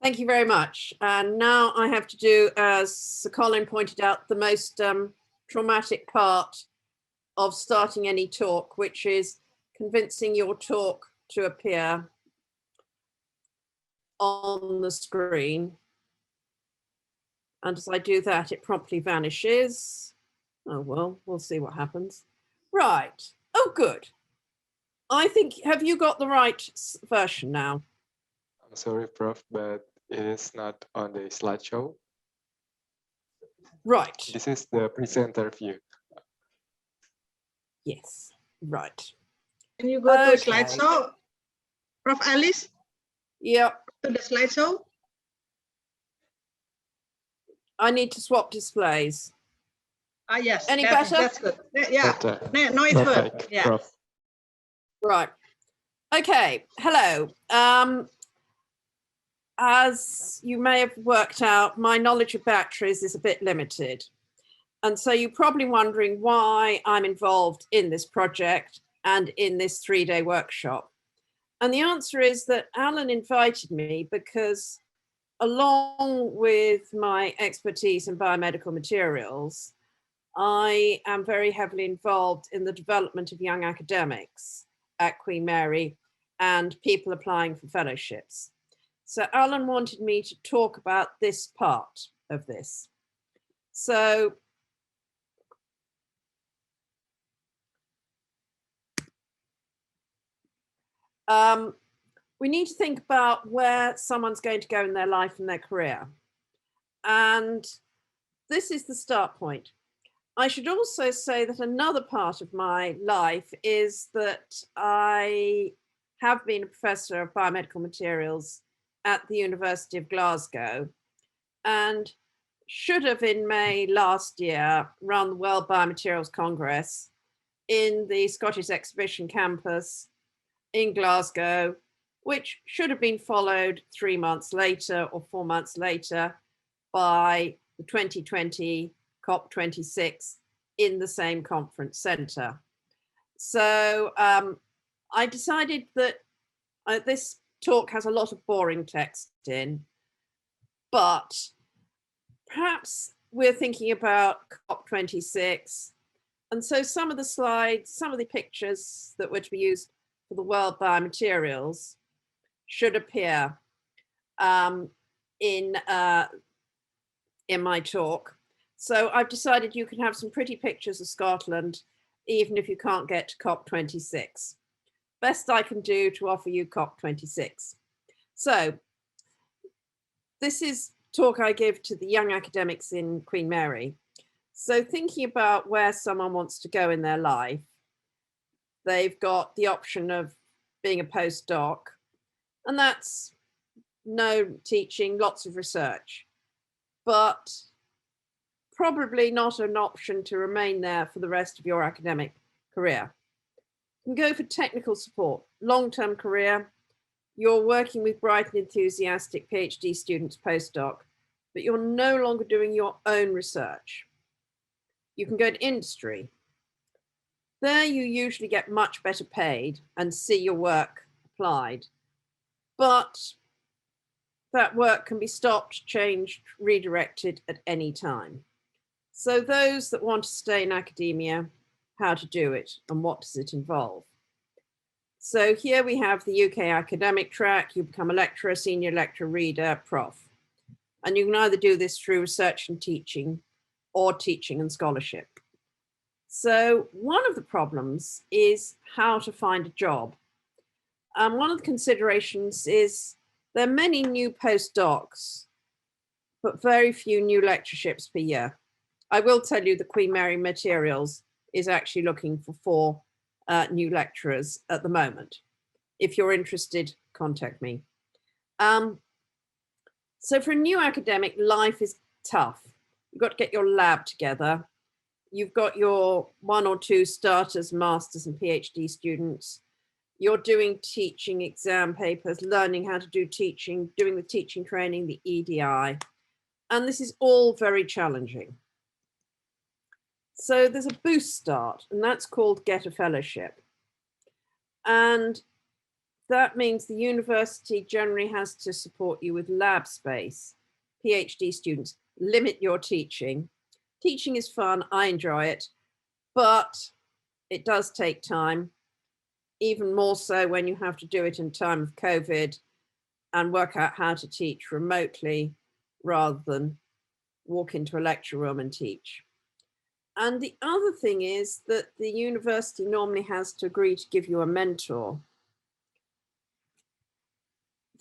Thank you very much. And now I have to do, as Sir Colin pointed out, the most traumatic part of starting any talk, which is convincing your talk to appear on the screen. And as I do that, it promptly vanishes. Oh, well, we'll see what happens. Right. Oh, good. I think, have you got the right version now? I'm sorry, Prof, but it is not on the slideshow. Right. This is the presenter view. Yes, right. Can you go to slideshow, Prof. Alice? Yep. To the slideshow? I need to swap displays. Ah, yes. Any better? That's good. Yeah. Better. No, it's good. Perfect, Yeah. Prof. Right. Okay. Hello. As you may have worked out, my knowledge of batteries is a bit limited. And so you're probably wondering why I'm involved in this project and in this 3-day workshop. And the answer is that Alan invited me because, along with my expertise in biomedical materials, I am very heavily involved in the development of young academics at Queen Mary and people applying for fellowships. So Alan wanted me to talk about this part of this. So we need to think about where someone's going to go in their life and their career. And this is the start point. I should also say that another part of my life is that I have been a professor of biomedical materials at the University of Glasgow and should have in May last year run the World Biomaterials Congress in the Scottish Exhibition Campus in Glasgow, which should have been followed 3 months later or 4 months later by the 2020 COP26 in the same conference centre. So I decided that this talk has a lot of boring text in, but perhaps we're thinking about COP26. And so some of the slides, some of the pictures that were to be used for the World Biomaterials should appear in my talk. So I've decided you can have some pretty pictures of Scotland, even if you can't get to COP26. Best I can do to offer you COP26. So this is talk I give to the young academics in Queen Mary. So thinking about where someone wants to go in their life, they've got the option of being a postdoc, and that's no teaching, lots of research, but probably not an option to remain there for the rest of your academic career. You can go for technical support, long-term career. You're working with bright and enthusiastic PhD students postdoc, but you're no longer doing your own research. You can go to industry. There you usually get much better paid and see your work applied, but that work can be stopped, changed, redirected at any time. So those that want to stay in academia, how to do it and what does it involve? So here we have the UK academic track. You become a lecturer, senior lecturer, reader, prof. And you can either do this through research and teaching or teaching and scholarship. So one of the problems is how to find a job. One of the considerations is there are many new postdocs, but very few new lectureships per year. I will tell you that Queen Mary Materials is actually looking for 4 new lecturers at the moment. If you're interested, contact me. So for a new academic, life is tough. You've got to get your lab together. You've got your 1 or 2 starters, masters and PhD students. You're doing teaching exam papers, learning how to do teaching, doing the teaching training, the EDI. And this is all very challenging. So there's a boost start, and that's called Get a Fellowship. And that means the university generally has to support you with lab space. PhD students, limit your teaching. Teaching is fun, I enjoy it, but it does take time, even more so when you have to do it in time of COVID and work out how to teach remotely rather than walk into a lecture room and teach. And the other thing is that the university normally has to agree to give you a mentor.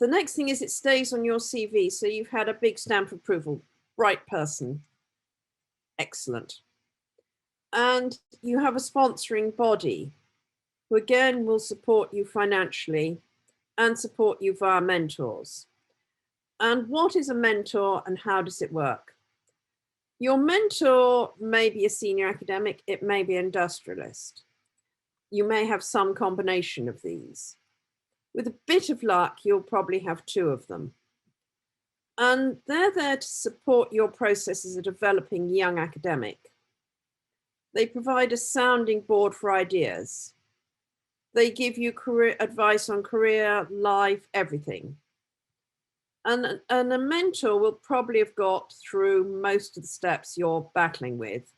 The next thing is it stays on your CV. So you've had a big stamp of approval, right person, excellent. And you have a sponsoring body who again will support you financially and support you via mentors. And what is a mentor and how does it work? Your mentor may be a senior academic, it may be an industrialist. You may have some combination of these. With a bit of luck, you'll probably have two of them. And they're there to support your process as a developing young academic. They provide a sounding board for ideas. They give you career advice on career, life, everything. And a mentor will probably have got through most of the steps you're battling with.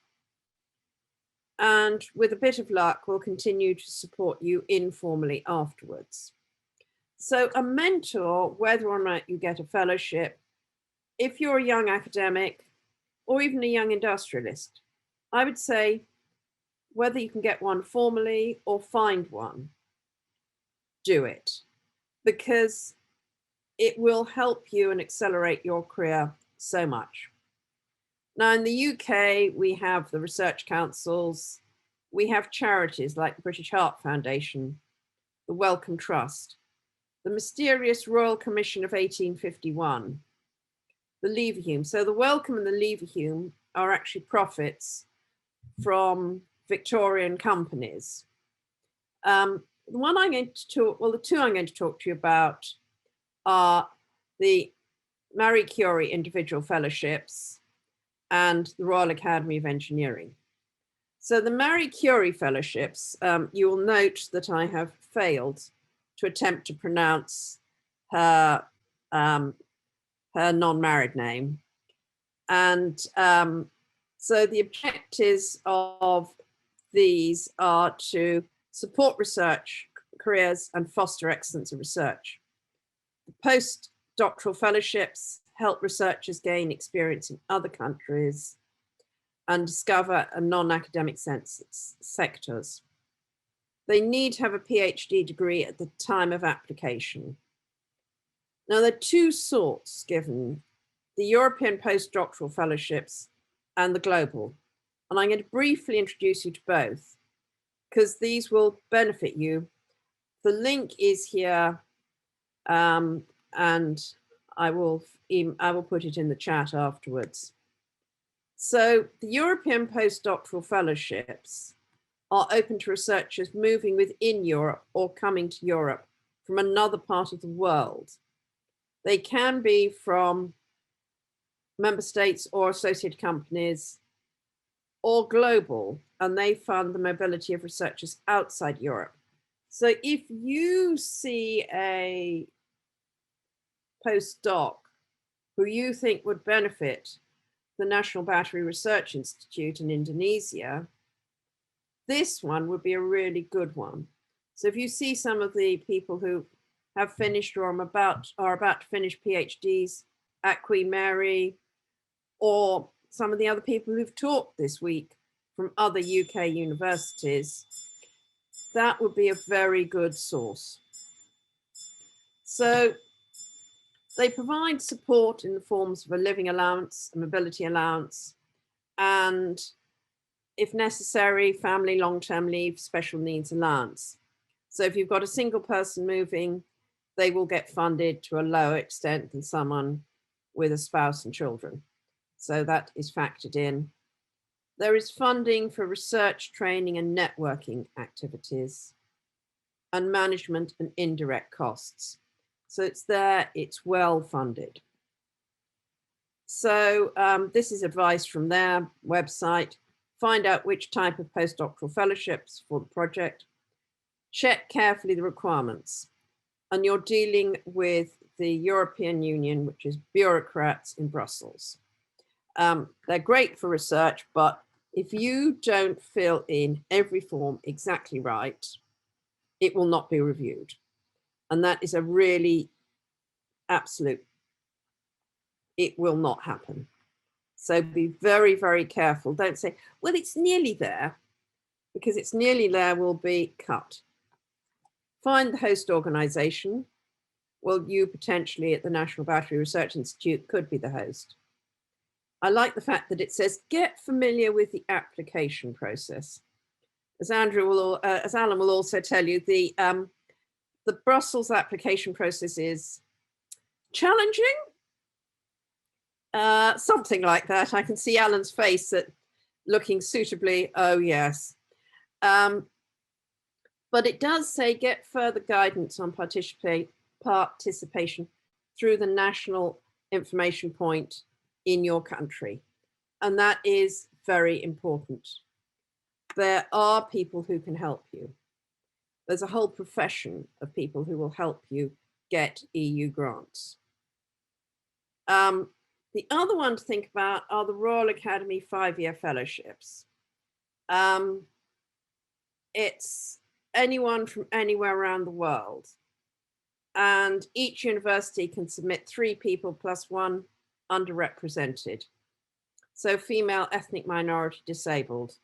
And with a bit of luck, will continue to support you informally afterwards. So a mentor, whether or not you get a fellowship, if you're a young academic or even a young industrialist, I would say whether you can get one formally or find one, do it, because it will help you and accelerate your career so much. Now in the UK, we have the research councils, we have charities like the British Heart Foundation, the Wellcome Trust, the mysterious Royal Commission of 1851, the Leverhulme. So the Wellcome and the Leverhulme are actually profits from Victorian companies. The one I'm going to talk, well, the two I'm going to talk to you about are the Marie Curie Individual Fellowships and the Royal Academy of Engineering. So the Marie Curie Fellowships, you will note that I have failed to attempt to pronounce her, her non-married name. And so the objectives of these are to support research careers and foster excellence of research. The postdoctoral fellowships help researchers gain experience in other countries and discover a non-academic sectors. They need to have a PhD degree at the time of application. Now there are two sorts given, the European postdoctoral fellowships and the global. And I'm going to briefly introduce you to both because these will benefit you. The link is here and I will put it in the chat afterwards. So the European postdoctoral fellowships are open to researchers moving within Europe or coming to Europe from another part of the world. They can be from member states or associated companies or global, and they fund the mobility of researchers outside Europe. So if you see a postdoc who you think would benefit the National Battery Research Institute in Indonesia, this one would be a really good one. So if you see some of the people who have finished or are about to finish PhDs at Queen Mary, or some of the other people who've talked this week from other UK universities, that would be a very good source. So they provide support in the forms of a living allowance, a mobility allowance, and if necessary, family long-term leave, special needs allowance. So if you've got a single person moving, they will get funded to a lower extent than someone with a spouse and children. So that is factored in. There is funding for research, training and networking activities and management and indirect costs. So it's there, it's well funded. So this is advice from their website. Find out which type of postdoctoral fellowships for the project. Check carefully the requirements. and you're dealing with the European Union, which is bureaucrats in Brussels. They're great for research, but if you don't fill in every form exactly right, it will not be reviewed. And that is a really absolute, it will not happen. So be very, very careful. Don't say, well, it's nearly there, because it's nearly there will be cut. Find the host organization. Well, you potentially at the National Battery Research Institute could be the host. I like the fact that it says, get familiar with the application process. As Alan will also tell you, the Brussels application process is challenging. Something like that. I can see Alan's face at looking suitably, oh yes. But it does say get further guidance on participation through the national information point in your country. And that is very important. There are people who can help you. There's a whole profession of people who will help you get EU grants. The other one to think about are the Royal Academy 5-year fellowships. It's anyone from anywhere around the world. And each university can submit 3 people plus 1 underrepresented. So female, ethnic minority, disabled.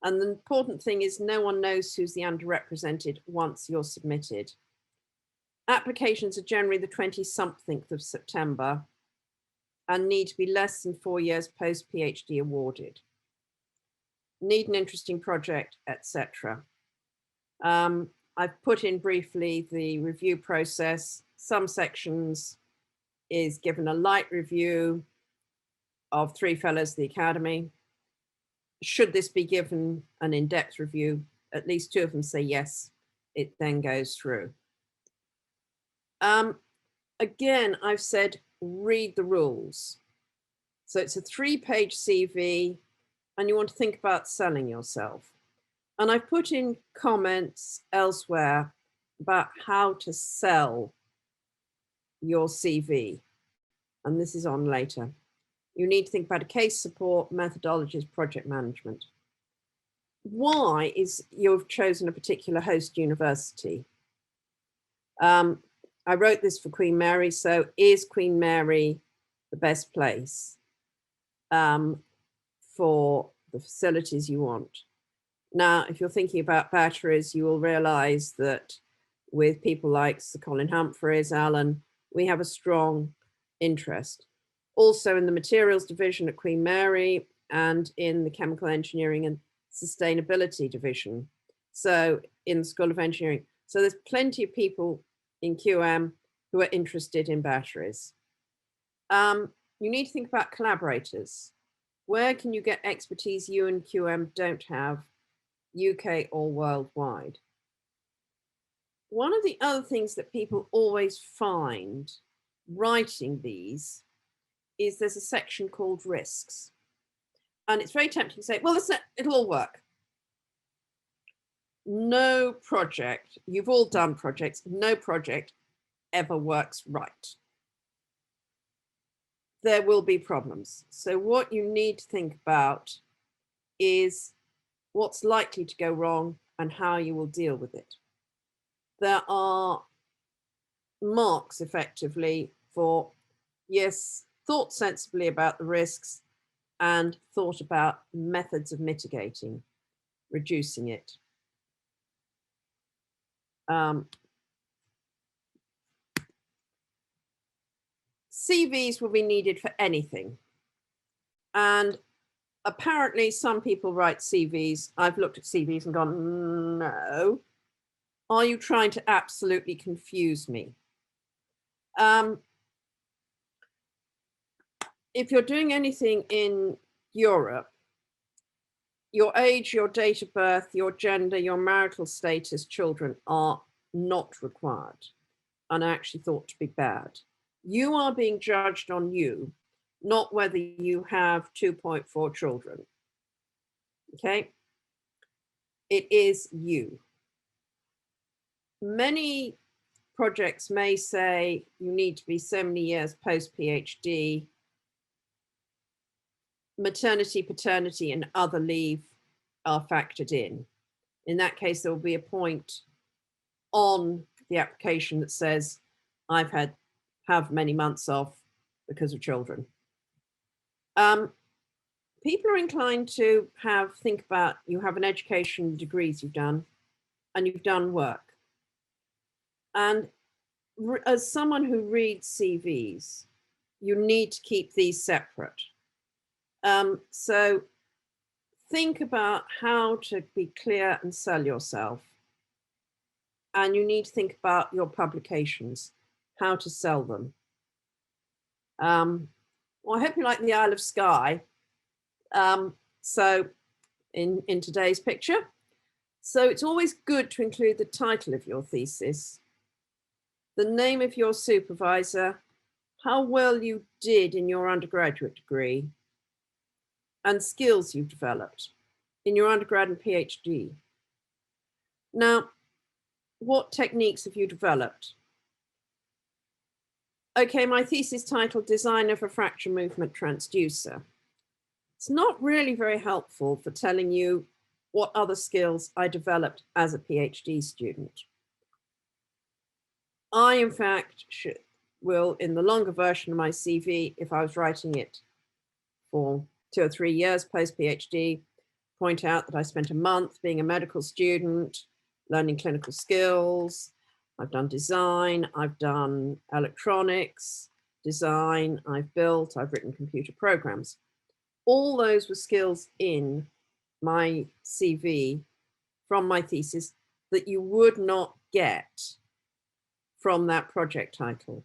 And the important thing is no one knows who's the underrepresented once you're submitted. Applications are generally the 20-something of September and need to be less than 4 years post PhD awarded. Need an interesting project, etc. I've put in briefly the review process. Some sections is given a light review of 3 fellows of the Academy. Should this be given an in-depth review, at least 2 of them say yes, it then goes through. Again, I've said, read the rules. So it's a 3-page CV and you want to think about selling yourself. And I've put in comments elsewhere about how to sell your CV. And this is on later. You need to think about a case support, methodologies, project management. Why is you've chosen a particular host university? I wrote this for Queen Mary, so is Queen Mary the best place for the facilities you want? Now, if you're thinking about batteries, you will realize that with people like Sir Colin Humphreys, Alan, we have a strong interest. Also in the materials division at Queen Mary and in the chemical engineering and sustainability division. So in the School of Engineering. So there's plenty of people in QM who are interested in batteries. You need to think about collaborators. Where can you get expertise you and QM don't have, UK or worldwide? One of the other things that people always find writing these is there's a section called risks. And it's very tempting to say, well, it'll all work. No project, you've all done projects, no project ever works right. There will be problems. So what you need to think about is what's likely to go wrong and how you will deal with it. There are marks effectively for, yes, thought sensibly about the risks and thought about methods of mitigating, reducing it. CVs will be needed for anything. And apparently some people write CVs. I've looked at CVs and gone, no. Are you trying to absolutely confuse me? If you're doing anything in Europe, your age, your date of birth, your gender, your marital status, children are not required and are actually thought to be bad. You are being judged on you, not whether you have 2.4 children. Okay? It is you. Many projects may say you need to be so many years post-PhD. Maternity, paternity, and other leave are factored in. In that case, there will be a point on the application that says, I've have many months off because of children. People are inclined to think about, you have an education, degrees you've done, and you've done work. And as someone who reads CVs, you need to keep these separate. So think about how to be clear and sell yourself. And you need to think about your publications, how to sell them. Well, I hope you like the Isle of Skye. So in today's picture. So it's always good to include the title of your thesis, the name of your supervisor, how well you did in your undergraduate degree, and skills you've developed in your undergrad and PhD. Now, what techniques have you developed? Okay, my thesis titled Design of a Fraction Movement Transducer. It's not really very helpful for telling you what other skills I developed as a PhD student. I, in fact, will, in the longer version of my CV, if I was writing it for 2 or 3 years post-PhD, point out that I spent a month being a medical student, learning clinical skills. I've done design, I've done electronics, design, I've written computer programs. All those were skills in my CV from my thesis that you would not get from that project title.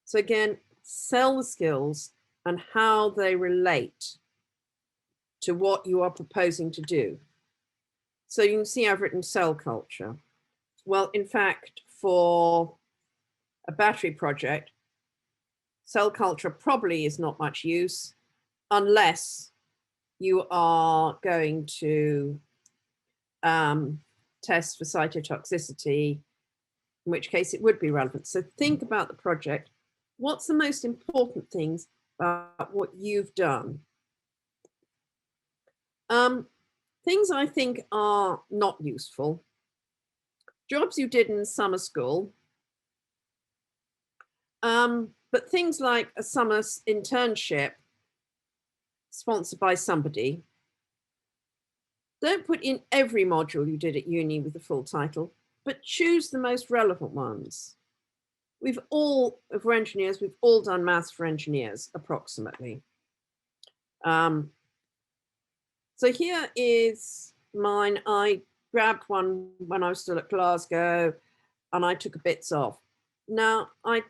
So again, sell the skills and how they relate to what you are proposing to do. So you can see I've written cell culture. Well, in fact, for a battery project, cell culture probably is not much use unless you are going to test for cytotoxicity, in which case it would be relevant. So think about the project. What's the most important things about what you've done? Things I think are not useful. Jobs you did in summer school, but things like a summer internship sponsored by somebody. Don't put in every module you did at uni with the full title, but choose the most relevant ones. We've all, for engineers, we've all done maths for engineers, approximately. So here is mine. I grabbed one when I was still at Glasgow and I took bits off. Now, I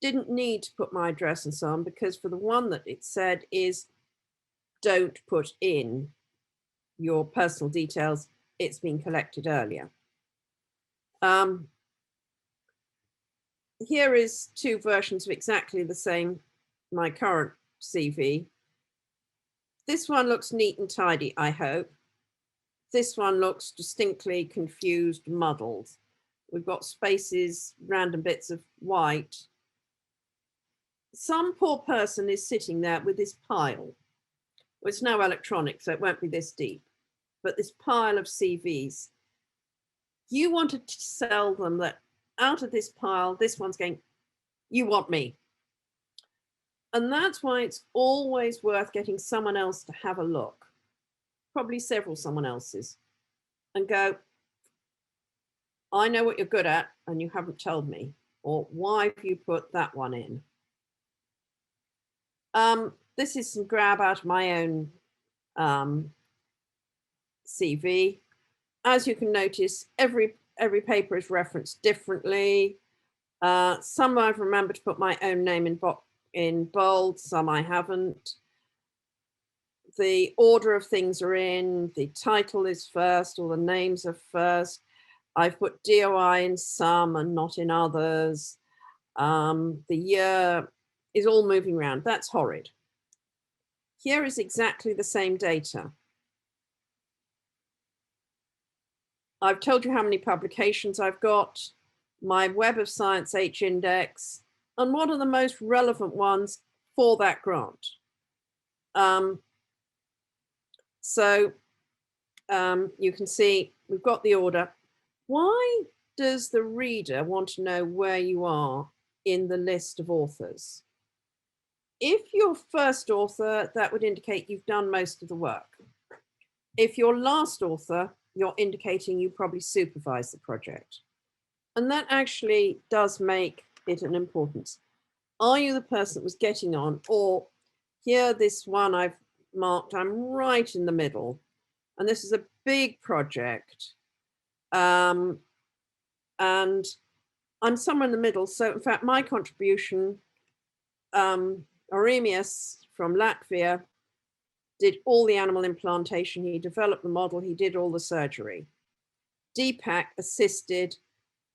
didn't need to put my address and so on because for the one that it said is don't put in your personal details, it's been collected earlier. Here is 2 versions of exactly the same, my current CV. This one looks neat and tidy, I hope. This one looks distinctly confused, muddled. We've got spaces, random bits of white. Some poor person is sitting there with this pile. Well, it's no electronic, so it won't be this deep, but this pile of CVs. You wanted to sell them that out of this pile, this one's going, you want me. And that's why it's always worth getting someone else to have a look, probably someone else's, and go, I know what you're good at and you haven't told me, or why have you put that one in? This is some grab out of my own CV. As you can notice, every paper is referenced differently. Some I've remembered to put my own name in bold, some I haven't. The order of things are in, the title is first, or the names are first. I've put DOI in some and not in others. The year is all moving around. That's horrid. Here is exactly the same data. I've told you how many publications I've got. my Web of Science H-index, and what are the most relevant ones for that grant. You can see we've got the order. Why does the reader want to know where you are in the list of authors? If you're first author, that would indicate you've done most of the work. If you're last author, you're indicating you probably supervised the project. And that actually does make it an importance. Are you the person that was getting on, or here, this one I've marked, I'm right in the middle, and this is a big project. And I'm somewhere in the middle. So in fact, my contribution, Aremius from Latvia did all the animal implantation. He developed the model. He did all the surgery. Deepak assisted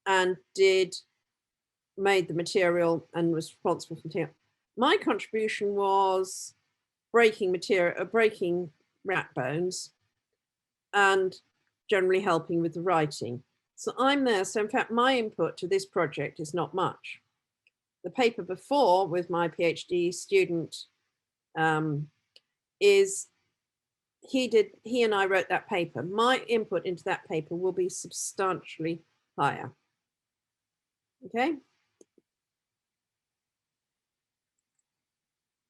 and made the material and was responsible for material. My contribution was breaking rat bones and generally helping with the writing. So I'm there. So in fact, my input to this project is not much. The paper before with my PhD student is he and I wrote that paper. My input into that paper will be substantially higher. Okay.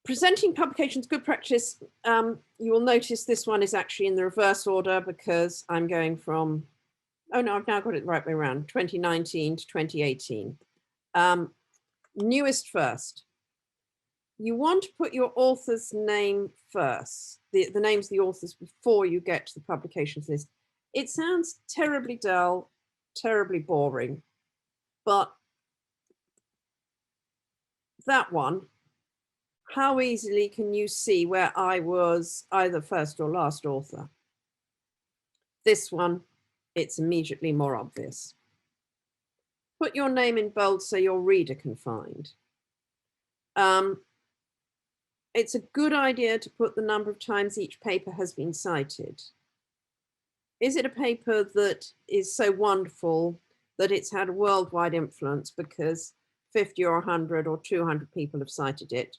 Presenting publications, good practice. You will notice this one is actually in the reverse order because I'm going from, oh no, I've now got it the right way around, 2019 to 2018. Newest first. You want to put your author's name first, the names of the authors before you get to the publications list. It sounds terribly dull, terribly boring, but that one, how easily can you see where I was either first or last author? This one, it's immediately more obvious. Put your name in bold so your reader can find. It's a good idea to put the number of times each paper has been cited. Is it a paper that is so wonderful that it's had a worldwide influence because 50 or 100 or 200 people have cited it?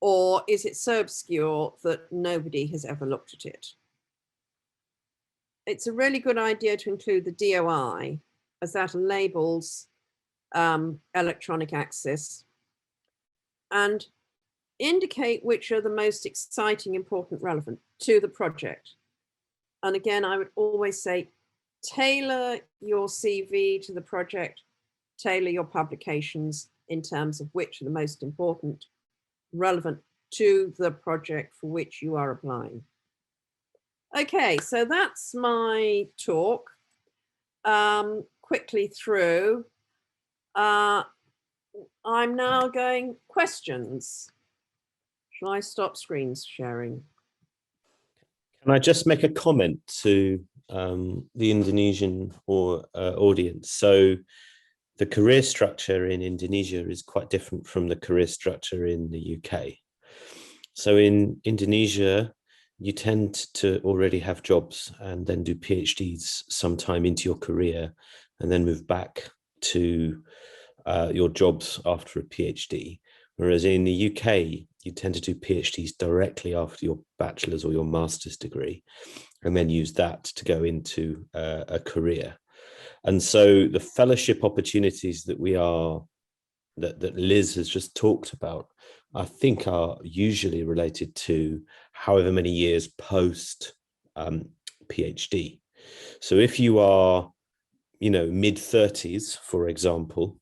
Or is it so obscure that nobody has ever looked at it? It's a really good idea to include the DOI, as that labels electronic access, and indicate which are the most exciting, important, relevant to the project. And again, I would always say, tailor your CV to the project, tailor your publications in terms of which are the most important, relevant to the project for which you are applying. Okay, so that's my talk. Quickly through. I'm now going questions. Shall I stop screen sharing? Can I just make a comment to the Indonesian audience? So the career structure in Indonesia is quite different from the career structure in the UK. So in Indonesia, you tend to already have jobs and then do PhDs sometime into your career and then move back to your jobs after a PhD. Whereas in the UK, you tend to do PhDs directly after your bachelor's or your master's degree, and then use that to go into a career. And so the fellowship opportunities that that Liz has just talked about, I think are usually related to however many years post PhD. So if you are, mid-30s, for example,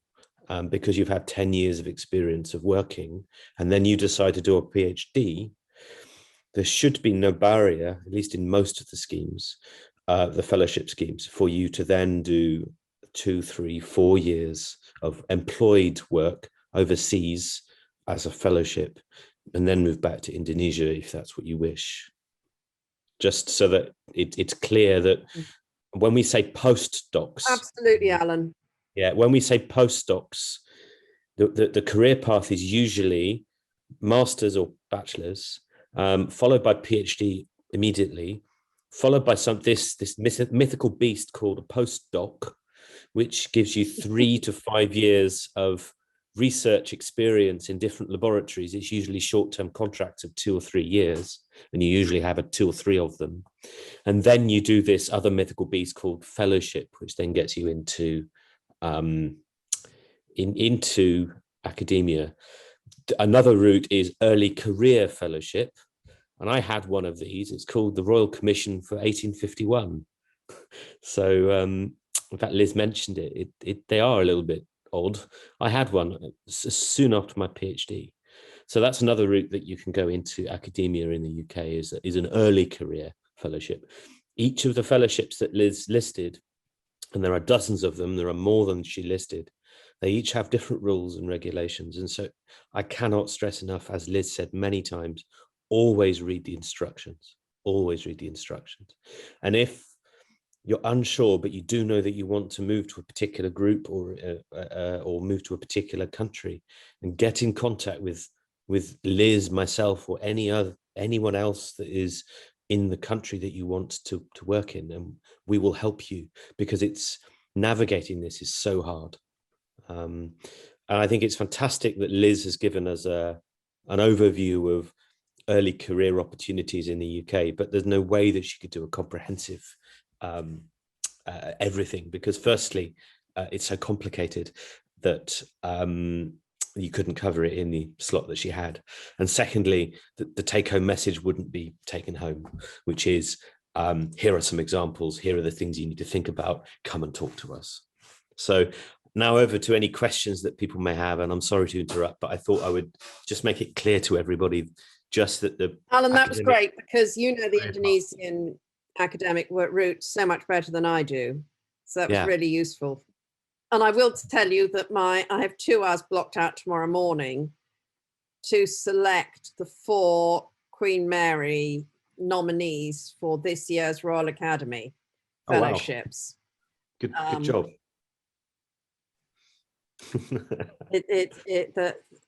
because you've had 10 years of experience of working, and then you decide to do a PhD, there should be no barrier, at least in most of the schemes, the fellowship schemes, for you to then do 2, 3, 4 years of employed work overseas as a fellowship, and then move back to Indonesia if that's what you wish. Just so that it's clear that when we say postdocs. Absolutely, Alan. Yeah, when we say postdocs, the career path is usually master's or bachelor's, followed by PhD immediately, followed by this mythical beast called a postdoc, which gives you 3 to 5 years of research experience in different laboratories. It's usually short-term contracts of 2 or 3 years, and you usually have 2 or 3 of them. And then you do this other mythical beast called fellowship, which then gets you into academia. Another route is early career fellowship, and I had one of these. It's called the Royal Commission for 1851. So in fact, Liz mentioned it. They are a little bit odd. I had one soon after my PhD. So that's another route that you can go into academia in the UK, is an early career fellowship. Each of the fellowships that Liz listed, and there are dozens of them, there are more than she listed, they each have different rules and regulations. And so I cannot stress enough, as Liz said many times, always read the instructions, always read the instructions. And if you're unsure, but you do know that you want to move to a particular group or move to a particular country, and get in contact with Liz, myself, or anyone else that is in the country that you want to work in, and we will help you, because it's navigating this is so hard. And I think it's fantastic that Liz has given us an overview of early career opportunities in the UK, but there's no way that she could do a comprehensive everything, because firstly, it's so complicated that you couldn't cover it in the slot that she had. And secondly, the take-home message wouldn't be taken home, which is, here are some examples, here are the things you need to think about, come and talk to us. So now over to any questions that people may have, and I'm sorry to interrupt, but I thought I would just make it clear to everybody just that the— Alan, that was great, because you know the Indonesian academic route so much better than I do. So that was really useful. And I will tell you that I have 2 hours blocked out tomorrow morning to select the 4 Queen Mary nominees for this year's Royal Academy fellowships. Wow. Good job.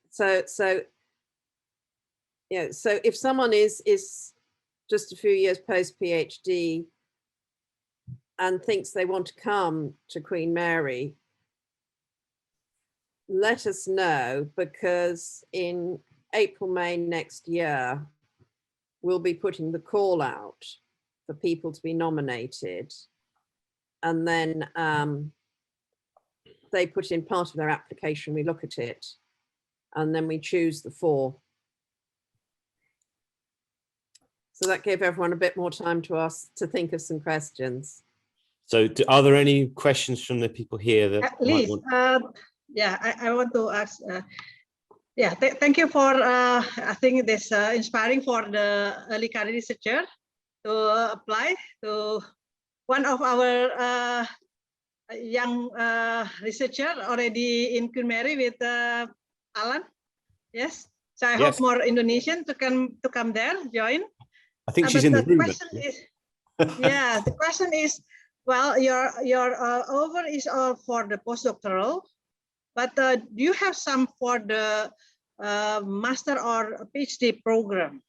So if someone is just a few years post PhD and thinks they want to come to Queen Mary, let us know, because in April, May next year, we'll be putting the call out for people to be nominated. And then they put in part of their application, we look at it, and then we choose the 4. So that gave everyone a bit more time to think of some questions. So are there any questions from the people here that Liz, yeah, I want to ask, thank you for, I think this inspiring for the early career researcher to apply to one of our young researcher already in Queen Mary with Alan. Yes, so I hope more Indonesian to come there, join. I think she's in the room. Yeah, the question is, well, your over is all for the postdoctoral, but do you have some for the master or PhD program?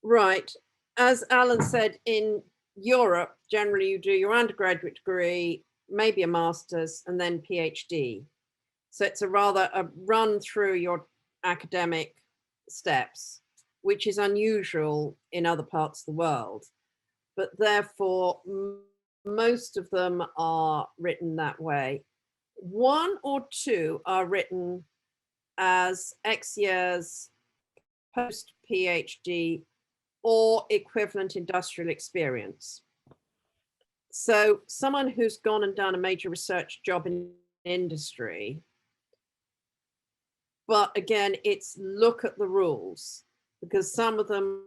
Right. As Alan said, in Europe, generally you do your undergraduate degree, maybe a master's, and then PhD. So it's a run through your academic steps, which is unusual in other parts of the world. But therefore, most of them are written that way. 1 or 2 are written as X years post PhD or equivalent industrial experience. So someone who's gone and done a major research job in industry, but again, it's look at the rules, because some of them,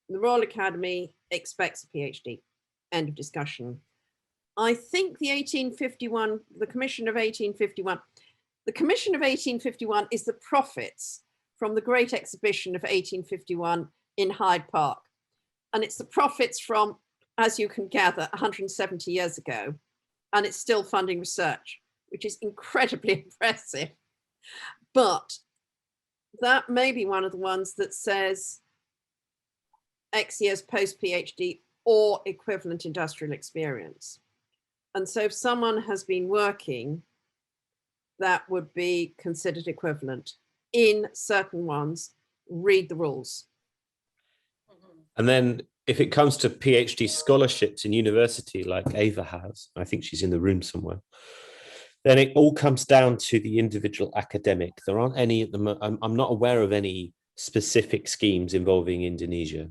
the Royal Academy expects a PhD, end of discussion. I think the 1851, the Commission of 1851, the Commission of 1851 is the profits from the Great Exhibition of 1851 in Hyde Park. And it's the profits from, as you can gather, 170 years ago, and it's still funding research, which is incredibly impressive. But that may be one of the ones that says X years post PhD or equivalent industrial experience. And so if someone has been working, that would be considered equivalent. In certain ones, read the rules. And then if it comes to PhD scholarships in university, like Ava has, I think she's in the room somewhere, then it all comes down to the individual academic. There aren't any at the moment. I'm not aware of any specific schemes involving Indonesia.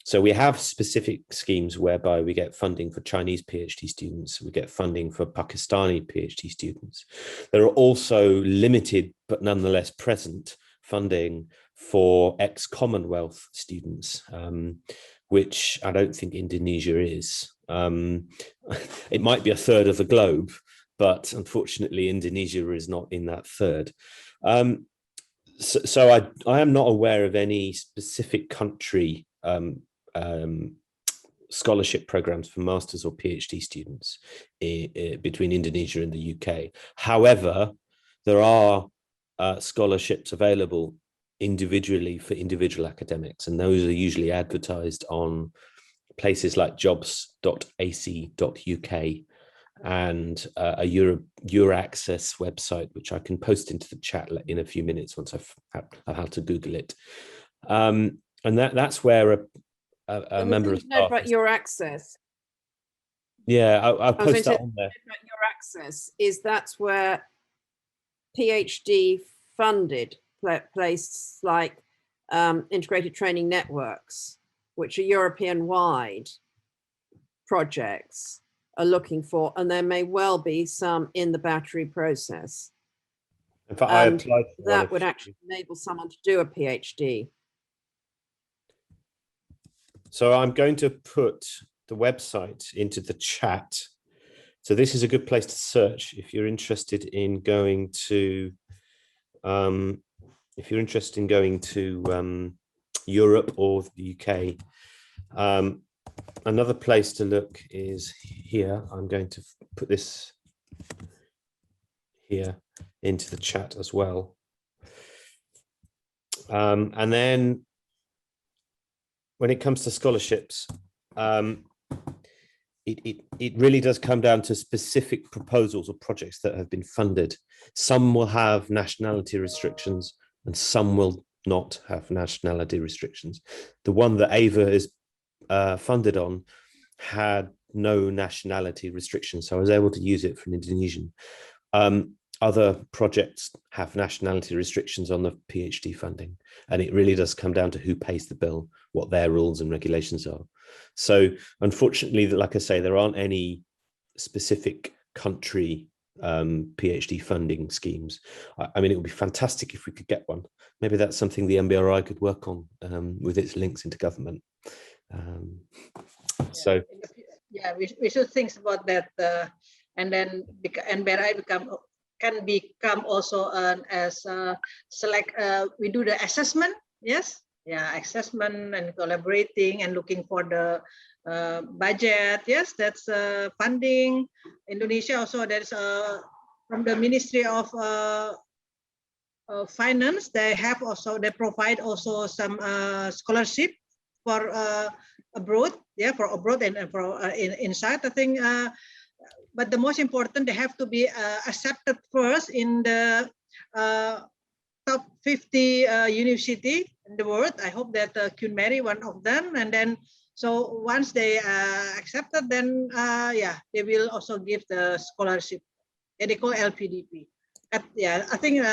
So we have specific schemes whereby we get funding for Chinese PhD students. We get funding for Pakistani PhD students. There are also limited, but nonetheless present, funding for ex-Commonwealth students, which I don't think Indonesia is. It might be a third of the globe, but unfortunately Indonesia is not in that third. So I am not aware of any specific country scholarship programs for masters or PhD students between Indonesia and the UK. However, there are scholarships available individually for individual academics, and those are usually advertised on places like jobs.ac.uk and a Euraccess website, which I can post into the chat in a few minutes once I've had to Google it. And that's where a member of staff about Euraccess. Yeah, I'll post that on there. Euraccess that's where PhD funded places like integrated training networks, which are European-wide projects, are looking for, and there may well be some in the battery process. In fact, I applied for that would actually enable someone to do a PhD. So I'm going to put the website into the chat. So this is a good place to search if you're interested in going to Europe or the UK. Another place to look is here. I'm going to put this here into the chat as well. And then when it comes to scholarships, it really does come down to specific proposals or projects that have been funded. Some will have nationality restrictions and some will not have nationality restrictions. The one that Ava is funded on had no nationality restrictions, so I was able to use it for an Indonesian. Other projects have nationality restrictions on the PhD funding, and it really does come down to who pays the bill, what their rules and regulations are. So unfortunately, like I say, there aren't any specific country PhD funding schemes. I mean, it would be fantastic if we could get one. Maybe that's something the NBRI could work on with its links into government. So yeah, we should think about that, and then NBRI can become also as select. We do the assessment, yes, yeah, assessment and collaborating and looking for the budget. Yes, that's funding. Indonesia also, there's from the Ministry of Finance. They provide also some scholarship for abroad, yeah, for abroad and for inside. I think, but the most important, they have to be accepted first in the top 50 university in the world. I hope that Queen Mary one of them, and then so once they accepted, then yeah, they will also give the scholarship. Yeah, they call LPDP. Yeah, I think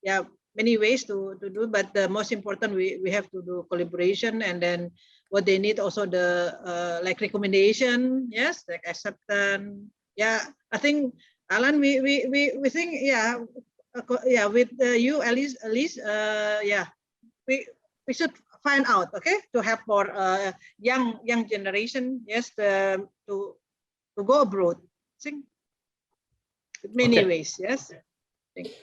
yeah, many ways to do, but the most important, we have to do collaboration, and then what they need also the like recommendation, yes, like acceptance. Yeah, I think Alan, we think, yeah, yeah, with you, Alice, yeah, we should find out, okay, to have more young generation, yes, to go abroad. I think many ways, yes.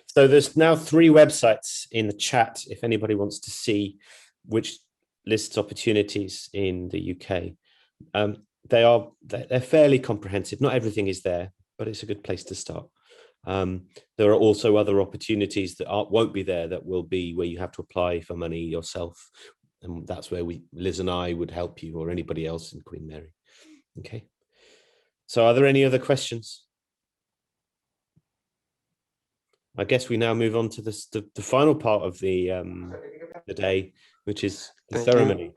So there's now 3 websites in the chat if anybody wants to see which lists opportunities in the UK. They're fairly comprehensive. Not everything is there, but it's a good place to start. There are also other opportunities that won't be there, that will be where you have to apply for money yourself, and that's where Liz and I would help you, or anybody else in Queen Mary. Okay. So are there any other questions? I guess we now move on to the final part of the day, which is the Thank you. ceremony.